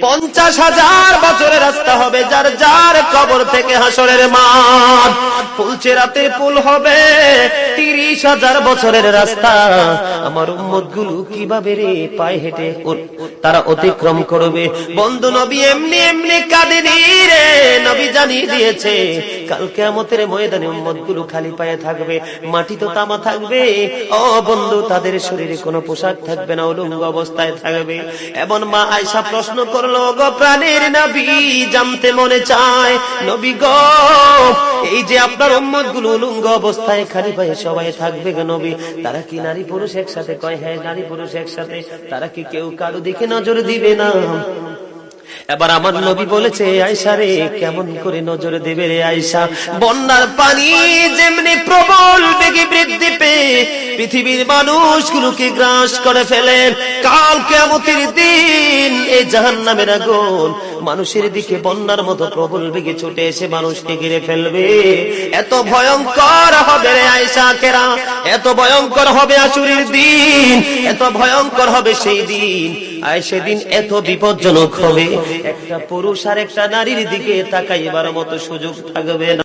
50,000 বছরের রাস্তা হবে, যার যার কবর থেকে হাসরের মাঠ। ফুলচেরাতে পুল হবে 30,000 বছরের রাস্তা। আমার উম্মত গুলো কিভাবে রে পায়ে হেঁটে তারা অতিক্রম করবে? বন্ধু নবী এমনি এমনি কাঁদেনি রে, নবী জানিয়ে দিয়েছে কাল কিয়ামতের ময়দানে উম্মত গুলো খালি পায়ে থাকবে, মাটি তো তামা থাকবে। ও বন্ধু, তাদের শরীরে কোনো পোশাক থাকবে না, উলঙ্গ অবস্থায় থাকবে। এবং মা আয়েশা প্রশ্ন করলো, গো প্রাণের নবী, জানতে মনে চায় নবী গো, এই যে আপনার উম্মত গুলো উলঙ্গ অবস্থায় খালি পায়ে সবাই থাকবে গো নবী, তারা কি নারী পুরুষ একসাথে? কয় হ্যাঁ, নারী পুরুষ একসাথে। তারা কি কেউ কারো দিকে নজর দিবে না? এবার আমার নবী বলেছে, আয়েশা রে, কেমন করে নজর দেবে রে আয়েশা? বন্যার পানি যেমনি প্রবল বেগে বৃদ্ধি পেয়ে পৃথিবীর মানুষগুলোকে গ্রাস করে ফেলে, কাল কিয়ামতের দিন এই জাহান্নামের আগুন মানুষের দিকে বন্যার মতো প্রবল বেগে ছুটে এসে মানুষকে ঘিরে ফেলবে। এত ভয়ঙ্কর হবে রে আয়েশা কেরা, এত ভয়ঙ্কর হবে আসরের দিন, এত ভয়ঙ্কর হবে সেই দিন। আর সেদিন এত বিপজ্জনক হবে, একটা পুরুষ আর একটা নারীর দিকে তাকাইবার মতো সুযোগ থাকবে না।